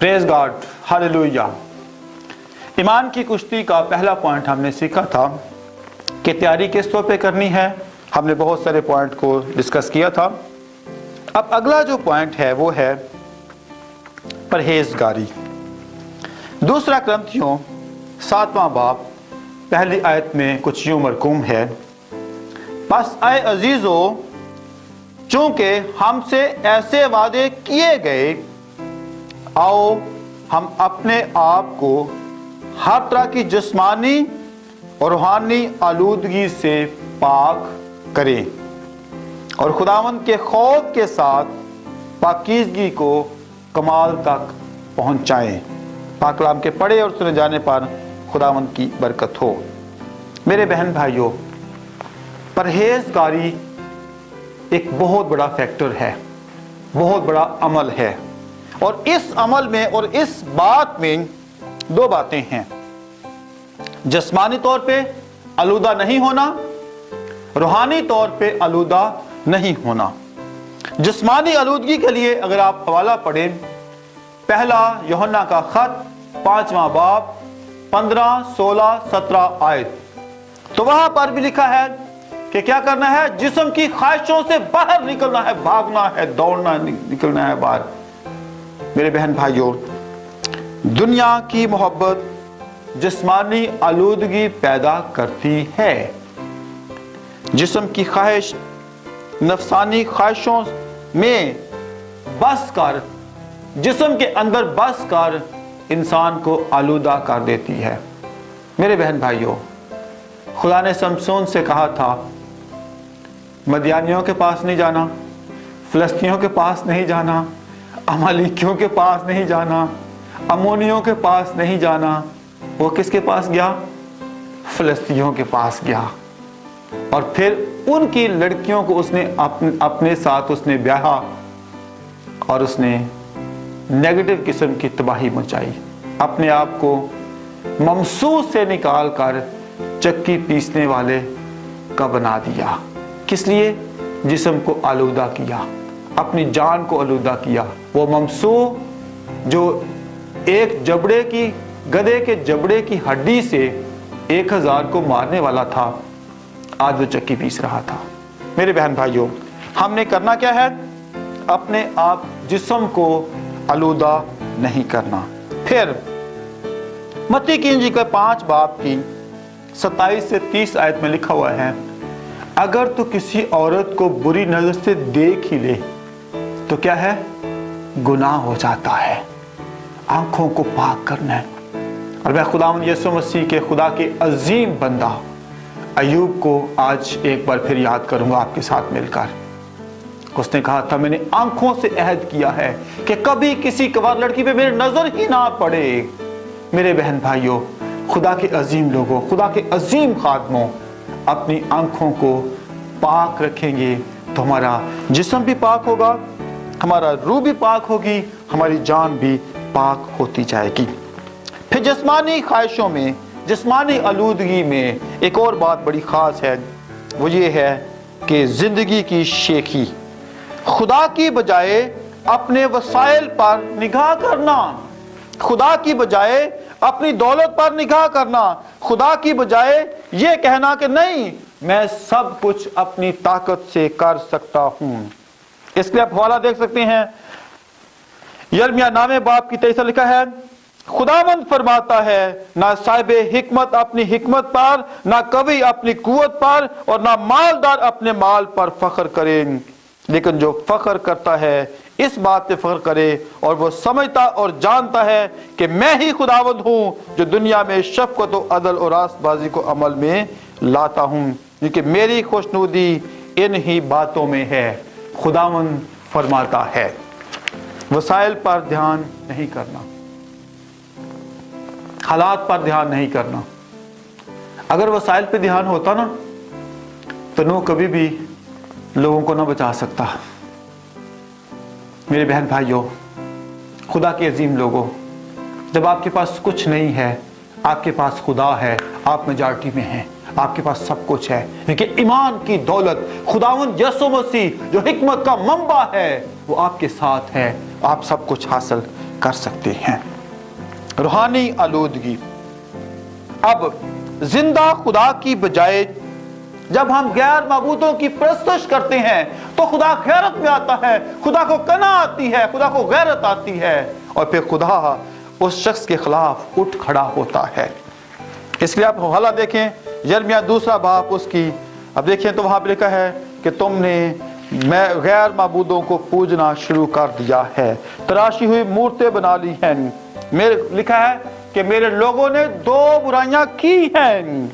Praise God, hallelujah. ईमान की कुश्ती का पहला पॉइंट हमने सीखा था कि तैयारी किस तौर पे करनी है। हमने बहुत सारे पॉइंट को डिस्कस किया था। अब अगला जो पॉइंट है वो है परहेजगारी। दूसरा क्रंथियों 7वां बाब पहली आयत में कुछ यूं मरकूम है, बस ऐ अजीजों, चूंकि हमसे ऐसे वादे किए गए, आओ हम अपने आप को हर तरह की जिस्मानी और रूहानी आलूदगी से पाक करें और खुदावंद के खौफ के साथ पाकीज़गी को कमाल तक पहुंचाएं। पाक कलाम के पढ़े और सुने जाने पर खुदावंद की बरकत हो। मेरे बहन भाइयों, परहेजगारी एक बहुत बड़ा फैक्टर है, बहुत बड़ा अमल है। और इस अमल में और इस बात में दो बातें हैं। जिस्मानी तौर पे आलूदा नहीं होना, रूहानी तौर पे आलूदा नहीं होना। जिस्मानी आलूदगी के लिए अगर आप हवाला पढ़ें, पहला यूहन्ना का खत 5वां बाब 15, 16, 17 आयत, तो वहां पर भी लिखा है कि क्या करना है, जिस्म की ख्वाहिशों से बाहर निकलना है, भागना है, दौड़ना, निकलना है बाहर। मेरे बहन भाइयों, दुनिया की मोहब्बत जिस्मानी आलूदगी पैदा करती है। जिस्म की ख्वाहिश नफसानी ख्वाहिशों में बस कर, जिस्म के अंदर बस कर इंसान को आलूदा कर देती है। मेरे बहन भाइयों, खुदा ने शमसून से कहा था, मदियानियों के पास नहीं जाना, फिलिस्तीनियों के पास नहीं जाना, अमालेकियों के पास नहीं जाना, अमोनियों के पास नहीं जाना। वो किसके पास गया? फिलिस्तीनियों के पास गया। और फिर उनकी लड़कियों को उसने अपने साथ उसने ब्याहा और उसने नेगेटिव किस्म की तबाही मचाई। अपने आप को ममसूस से निकाल कर चक्की पीसने वाले का बना दिया। किस लिए? जिस्म को आलूदा किया, अपनी जान को आलूदा किया। वो ममसू जो एक जबड़े की, गधे के जबड़े की हड्डी से 1000 को मारने वाला था, आज वो चक्की पीस रहा था। मेरे बहन भाइयों, हमने करना क्या है? अपने आप जिस्म को आलूदा नहीं करना। फिर मत्ती की इंजील के 5 बाब की 27 से 30 आयत में लिखा हुआ है, अगर तो किसी औरत को बुरी नजर से देख ही ले तो क्या है? गुनाह हो जाता है। आंखों को पाक करना है। और मैं खुदावंद यीशु मसीह के खुदा के अजीम बंदा अय्यूब को आज एक बार फिर याद करूंगा आपके साथ मिलकर। उसने कहा था, मैंने आंखों से अहद किया है कि कभी किसी कवार लड़की पे मेरी नजर ही ना पड़े। मेरे बहन भाइयों, खुदा के अजीम लोगों, खुदा के अजीम खादमों, अपनी आंखों को पाक रखेंगे तो हमारा जिस्म भी पाक होगा, हमारा रूह भी पाक होगी, हमारी जान भी पाक होती जाएगी। फिर जिस्मानी ख्वाहिशों में, जिस्मानी आलूदगी में एक और बात बड़ी खास है, वो ये है कि जिंदगी की शेखी, खुदा की बजाय अपने वसाइल पर निगाह करना, खुदा की बजाय अपनी दौलत पर निगाह करना, खुदा की बजाय ये कहना कि नहीं, मैं सब कुछ अपनी ताकत से कर सकता हूं। इसलिए आप हवाला देख सकते हैं, यिर्मयाह नामे बाप की 23 लिखा है, खुदावंद फरमाता है, ना साहिबे हिकमत अपनी हिकमत पर, ना कवि अपनी कुवत पर, और ना मालदार अपने माल पर फख्र करें, लेकिन जो फख्र करता है इस बात पे फख्र करे और वो समझता और जानता है कि मैं ही खुदावंद हूं जो दुनिया में शफकत और अदल और रास्तबाजी को अमल में लाता हूं, क्योंकि मेरी खुशनुदी इन ही बातों में है। खुदावंद फरमाता है। वसाइल पर ध्यान नहीं करना, हालात पर ध्यान नहीं करना। अगर वसाइल पे ध्यान होता ना तो नूह कभी भी लोगों को ना बचा सकता। मेरे बहन भाइयों, खुदा के अजीम लोगों, जब आपके पास कुछ नहीं है, आपके पास खुदा है, आप मेजॉरिटी में हैं, आपके पास सब कुछ है, लेकिन ईमान की दौलत खुदावंद यीशु मसीह जो हिकमत का मंबा है वो आपके साथ है, आप सब कुछ हासिल कर सकते हैं। रूहानी आलूदगी। अब जिंदा खुदा की बजाय जब हम गैर माबूदों की परस्तिश करते हैं तो खुदा गैरत में आता है, खुदा को कना आती है, खुदा को गैरत आती है, और फिर खुदा उस शख्स के खिलाफ उठ खड़ा होता है। इसलिए आप हवाला देखें यिर्मयाह 2 बाब उसकी, अब देखें तो वहां पर लिखा है कि तुमने मैं गैर माबूदों को पूजना शुरू कर दिया है, तराशी हुई मूर्तें बना ली हैं। मेरे लिखा है कि मेरे लोगों ने 2 बुराइयां की हैं,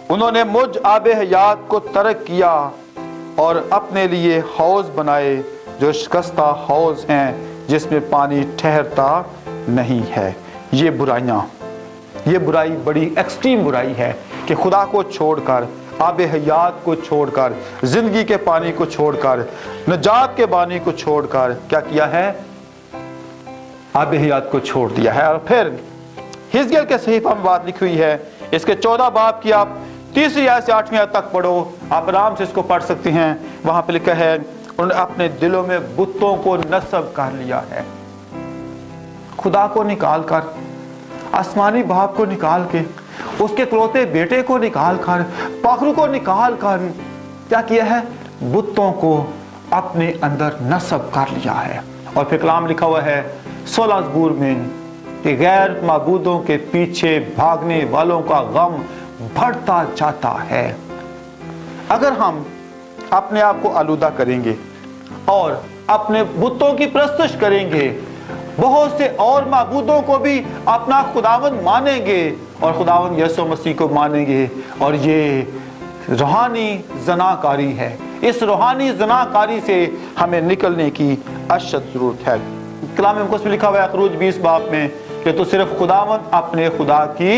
उन्होंने मुझ आबे हयात को तर्क किया और अपने लिए हौज बनाए जो शिकस्ता हौज हैं जिसमें पानी ठहरता नहीं है। ये बुराई बड़ी एक्सट्रीम बुराई है कि खुदा को छोड़कर, आबे हयात को छोड़कर, जिंदगी के पानी को छोड़कर, नजात के पानी को छोड़कर क्या किया है? आबे हयात को छोड़ दिया है। और फिर हिजकिय्याह के सहीफा में बात लिखी हुई है, इसके 14 बाब की आप 3 आयत से 8वीं आयत तक पढ़ो, आप आराम से इसको पढ़ सकते हैं। वहां पे लिखा है उन्होंने अपने दिलों में बुतों को नस्ब कर लिया है। खुदा को निकाल कर, आसमानी बाप को निकाल के, उसके इकलौते बेटे को निकाल कर, पाखरू को निकाल कर क्या किया है? बुतों को अपने अंदर नस्ब कर लिया है। और फिर कलाम लिखा हुआ है 16 ज़बूर में कि गैर माबूदों के पीछे भागने वालों का गम बढ़ता जाता है। अगर हम अपने आप को आलूदा करेंगे और अपने बुतों की परस्तिश करेंगे, बहुत से और माबूदों को भी अपना खुदावंद मानेंगे और खुदावंद यीशु मसीह को मानेंगे, और ये रूहानी ज़नाकारी है। इस रूहानी ज़नाकारी से हमें निकलने की अशद ज़रूरत है। कलाम मुक़द्दस में लिखा हुआ है खरूज 20 बाब में कि तो सिर्फ खुदावंद अपने खुदा की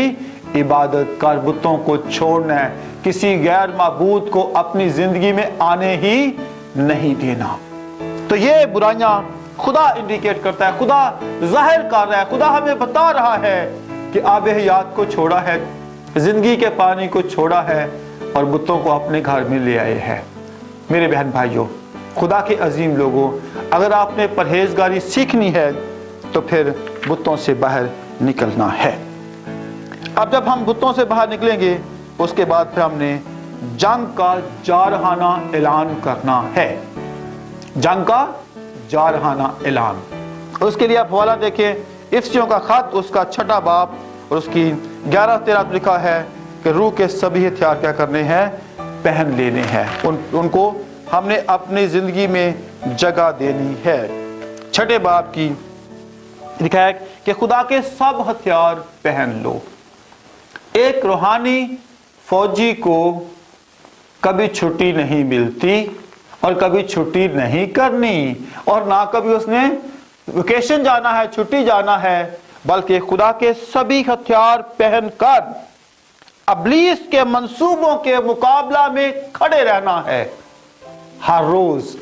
इबादत कर, बुतों को छोड़ना है, किसी गैर माबूद को अपनी जिंदगी में आने ही नहीं देना। तो ये बुराइयां खुदा इंडिकेट करता है, खुदा जाहिर कर रहा है, खुदा हमें बता रहा है कि आबे हयात को छोड़ा है, जिंदगी के पानी को छोड़ा है और बुतों को अपने घर में ले आए हैं। मेरे बहन भाइयों, खुदा के अजीम लोगों, अगर आपने परहेजगारी सीखनी है तो फिर बुतों से बाहर निकलना है। अब जब हम बुतों से बाहर निकलेंगे उसके बाद फिर हमने जंग का जारहाना ऐलान करना है। जंग का जारहाना ऐलान, उसके लिए आप हवाला देखें इफ्सियों का खत, उसका 6 बाब और उसकी 11-13 लिखा है कि रूह के सभी हथियार क्या करने हैं? पहन लेने हैं। उनको हमने अपनी जिंदगी में जगह देनी है। 6 बाब की लिखा है कि खुदा के सब हथियार पहन लो। एक रूहानी फौजी को कभी छुट्टी नहीं मिलती और कभी छुट्टी नहीं करनी, और ना कभी उसने वेकेशन जाना है, छुट्टी जाना है, बल्कि खुदा के सभी हथियार पहनकर अबलीस के मंसूबों के मुकाबला में खड़े रहना है, हर रोज,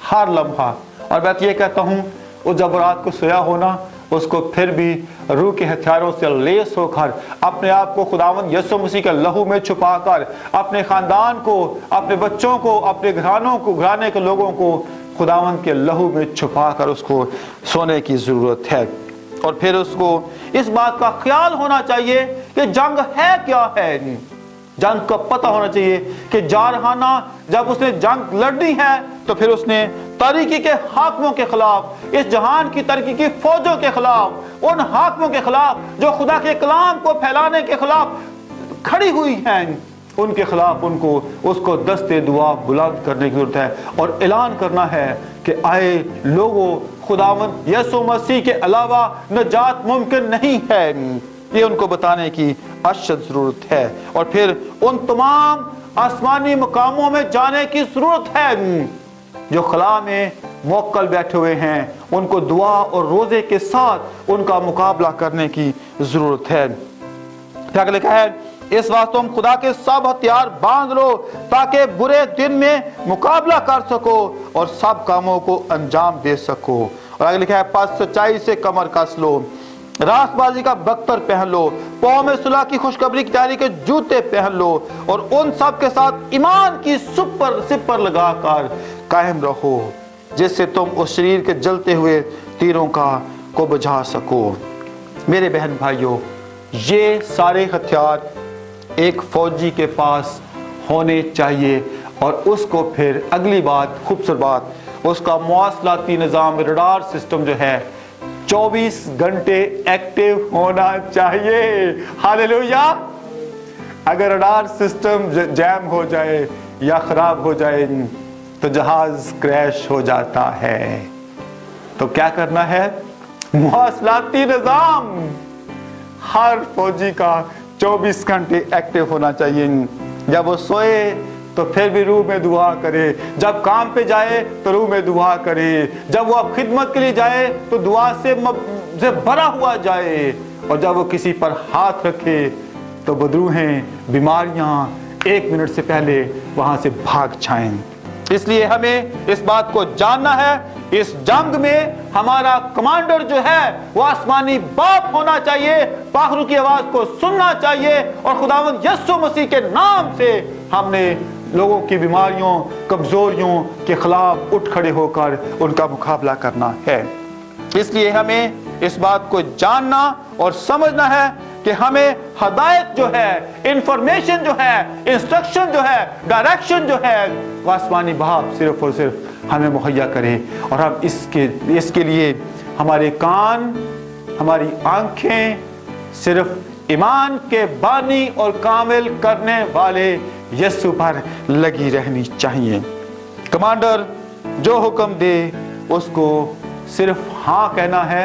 हर लम्हा। और मैं ये कहता हूं, वो जब रात को सोया होना, उसको फिर भी रूह के हथियारों से लेस होकर अपने आप को खुदावंद यीशु मसीह के लहू में छुपाकर अपने खानदान को, अपने बच्चों को, अपने घराने के लोगों को खुदावंद के लहू में छुपाकर उसको सोने की जरूरत है। और फिर उसको इस बात का ख्याल होना चाहिए कि जंग है क्या है। जंग का पता होना चाहिए कि जारहाना जब उसने जंग लड़नी है तो फिर उसने तारीकी के हाकिमों के खिलाफ, इस जहान की तरक्की की फौजों के खिलाफ, उन हाकिमों के खिलाफ जो खुदा के कलाम को फैलाने के खिलाफ खड़ी हुई हैं, उनके खिलाफ उसको दस्ते दुआ बुलंद करने की जरूरत है और ऐलान करना है कि आए लोगों, खुदावंद यीशु मसीह के अलावा नजात मुमकिन नहीं है। ये उनको बताने की अशद जरूरत है। और फिर उन तमाम आसमानी मकामों में जाने की जरूरत है जो खला में मोक्कल बैठे हुए हैं, उनको दुआ और रोजे के साथ उनका मुकाबला करने की जरूरत है। क्या लिखा है? इस वास्ते तुम खुदा के सब हथियार बांध लो ताकि बुरे दिन में मुकाबला कर सको और सब कामों को अंजाम दे सको। और आगे लिखा है, पास सच्चाई से कमर कस लो, रास्तबाजी का बख्तर पहन लो, पाँव में सुलह की खुशखबरी की तैयारी के जूते पहन लो और उन सब के साथ ईमान की सिपर लगाकर कायम रहो, जिससे तुम उस शरीर के जलते हुए तीरों का को बुझा सको। मेरे बहन भाइयों, ये सारे हथियार एक फौजी के पास होने चाहिए और उसको फिर अगली बात, खूबसूरत बात, उसका मवासलाती निज़ाम, रडार सिस्टम जो है 24 घंटे एक्टिव होना चाहिए। हालेलुया। अगर रडार सिस्टम जैम हो जाए या खराब हो जाए तो जहाज क्रैश हो जाता है। तो क्या करना है? मवासलाती निज़ाम हर फौजी का 24 घंटे एक्टिव होना चाहिए। जब वो सोए तो फिर भी रूह में दुआ करे, जब काम पे जाए तो रूह में दुआ करे, जब वो अब खिदमत के लिए जाए तो दुआ से भरा हुआ जाए, और जब वो किसी पर हाथ रखे तो बदरूहें, बीमारियां 1 मिनट से पहले वहां से भाग जाएं। इसलिए हमें इस बात को जानना है, इस जंग में हमारा कमांडर जो है वो आसमानी बाप होना चाहिए, पाखरू की आवाज को सुनना चाहिए, और खुदावंद यीशु मसीह के नाम से हमने लोगों की बीमारियों, कमजोरियों के खिलाफ उठ खड़े होकर उनका मुकाबला करना है। इसलिए हमें इस बात को जानना और समझना है कि हमें हदायत जो है, इंफॉर्मेशन जो है, इंस्ट्रक्शन जो है, डायरेक्शन जो है, वो आसमानी बाप सिर्फ और सिर्फ हमें मुहैया करे। और हम इसके लिए हमारे कान, हमारी आंखें सिर्फ ईमान के बानी और कामिल करने वाले यीशु पर लगी रहनी चाहिए। कमांडर जो हुक्म दे उसको सिर्फ हाँ कहना है,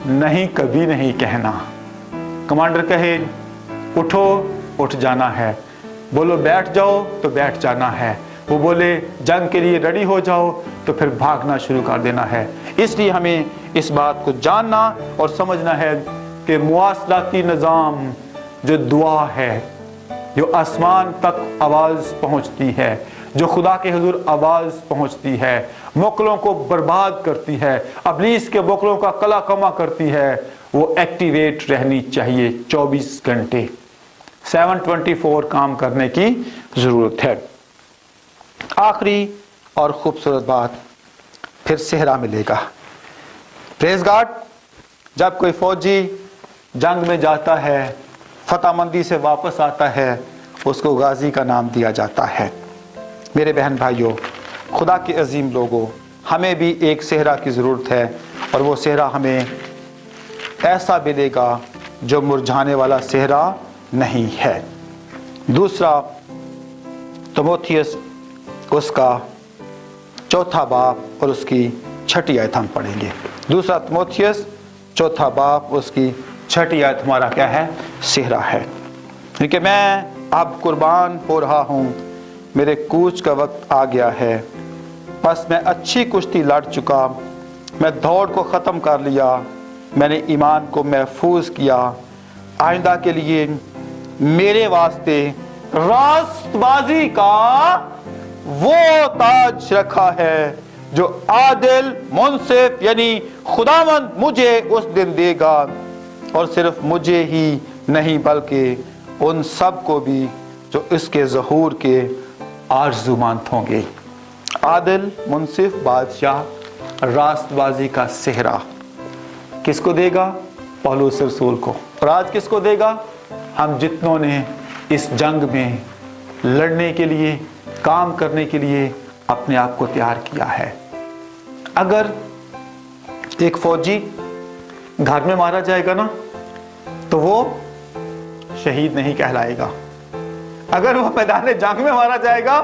नहीं कभी नहीं कहना। कमांडर कहे उठो, उठ जाना है। बोलो बैठ जाओ तो बैठ जाना है। वो बोले जंग के लिए रेडी हो जाओ तो फिर भागना शुरू कर देना है। इसलिए हमें इस बात को जानना और समझना है कि मुवासलाती निज़ाम जो दुआ है, जो आसमान तक आवाज़ पहुंचती है, जो खुदा के हुजूर आवाज़ पहुंचती है, मोकलों को बर्बाद करती है, अबलीस के मोकलों का कला कमा करती है, वो एक्टिवेट रहनी चाहिए 24 घंटे। 724 काम करने की ज़रूरत है। आखिरी और खूबसूरत बात, फिर सेहरा मिलेगा। Praise God. जब कोई फौजी जंग में जाता है, फतहमंदी से वापस आता है, उसको गाजी का नाम दिया जाता है। मेरे बहन भाइयों, खुदा के अजीम लोगों, हमें भी एक सेहरा की ज़रूरत है, और वो सेहरा हमें ऐसा मिलेगा जो मुरझाने वाला सेहरा नहीं है। दूसरा तीमुथियुस उसका 4 बाब और उसकी 6 आयत हम पढ़ेंगे। दूसरा तीमुथियुस 4 बाब उसकी 6 आयत हमारा क्या है? सेहरा है। क्योंकि मैं अब कुर्बान हो रहा हूँ, मेरे कूच का वक्त आ गया है, बस मैं अच्छी कुश्ती लड़ चुका, मैं दौड़ को ख़त्म कर लिया, मैंने ईमान को महफूज किया। आइंदा के लिए मेरे वास्ते रास्तबाजी का वो ताज रखा है जो आदिल मुंसिफ यानी खुदावंद मुझे उस दिन देगा, और सिर्फ मुझे ही नहीं बल्कि उन सब को भी जो इसके ज़हूर के आरज़ूमंद होंगे। आदिल मुंसिफ बादशाह, रास्तबाजी का सेहरा किसको देगा? पौलुस रसूल को। और आज किसको देगा? हम जितनों ने इस जंग में लड़ने के लिए, काम करने के लिए अपने आप को तैयार किया है। अगर एक फौजी घर में मारा जाएगा ना, तो वो शहीद नहीं कहलाएगा। अगर वो मैदान जंग में मारा जाएगा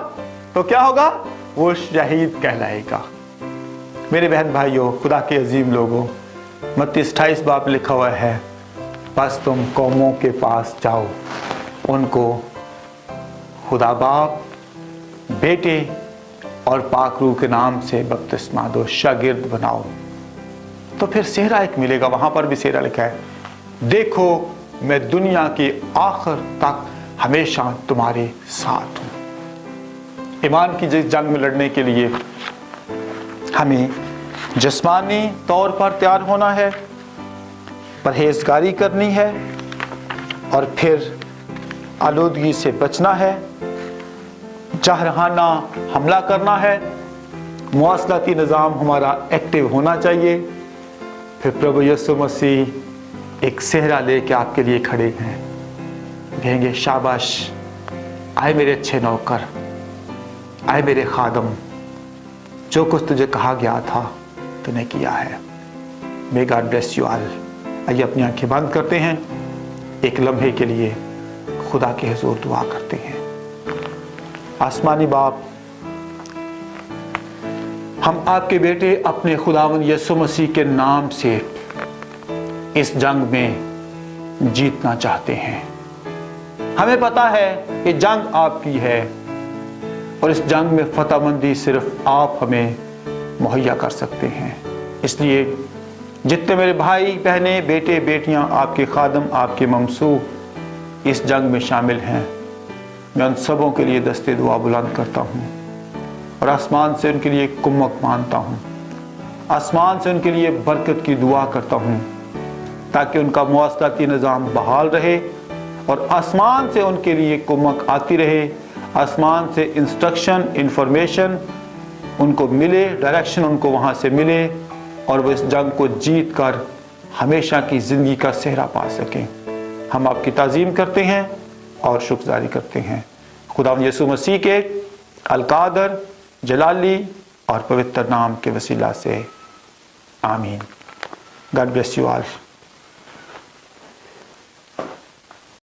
तो क्या होगा? वो शहीद कहलाएगा। मेरे बहन भाइयों, खुदा के अजीम लोगों, मत्ती 28 बाब लिखा हुआ है, बस तुम कौमों के पास जाओ, उनको खुदा बाप, बेटे और पाक रूह के नाम से बपतिस्मा दो, शागिर्द बनाओ। तो फिर सेहरा एक मिलेगा। वहां पर भी सेहरा लिखा है, देखो मैं दुनिया के आखिर तक हमेशा तुम्हारे साथ हूं। ईमान की जंग में लड़ने के लिए हमें जिस्मानी तौर पर तैयार होना है, परहेजगारी करनी है, और फिर आलूदगी से बचना है, जहराना हमला करना है, मुवासलाती निज़ाम हमारा एक्टिव होना चाहिए, फिर प्रभु यीशु मसीह एक सेहरा लेके आपके लिए खड़े हैं, कहेंगे शाबाश, आए मेरे अच्छे नौकर, आए मेरे खादम, जो कुछ तुझे कहा गया था तूने किया है। May God bless you all. आइए अपनी आंखें बंद करते हैं, एक लम्हे के लिए खुदा के हुजूर दुआ करते हैं। आसमानी बाप, हम आपके बेटे अपने खुदावंद यीशु मसीह के नाम से इस जंग में जीतना चाहते हैं। हमें पता है कि जंग आपकी है और इस जंग में फतहमंदी सिर्फ आप हमें मुहैया कर सकते हैं। इसलिए जितने मेरे भाई बहनें, बेटे बेटियां, आपके खादम, आपके ममसू इस जंग में शामिल हैं, मैं उन सबों के लिए दस्ते दुआ बुलंद करता हूँ और आसमान से उनके लिए कुम्मक मानता हूँ, आसमान से उनके लिए बरकत की दुआ करता हूँ ताकि उनका मुआसलाती निज़ाम बहाल रहे और आसमान से उनके लिए कुम्मक आती रहे, आसमान से इंस्ट्रक्शन, इंफॉर्मेशन उनको मिले, डायरेक्शन उनको वहाँ से मिले और वो इस जंग को जीत कर हमेशा की ज़िंदगी का सेहरा पा सकें। हम आपकी ताज़ीम करते हैं और शुक्रगुज़ारी करते हैं खुदावंद यीशु मसीह के अलकादर, जलाली और पवित्र नाम के वसीला से, आमीन। God bless you all.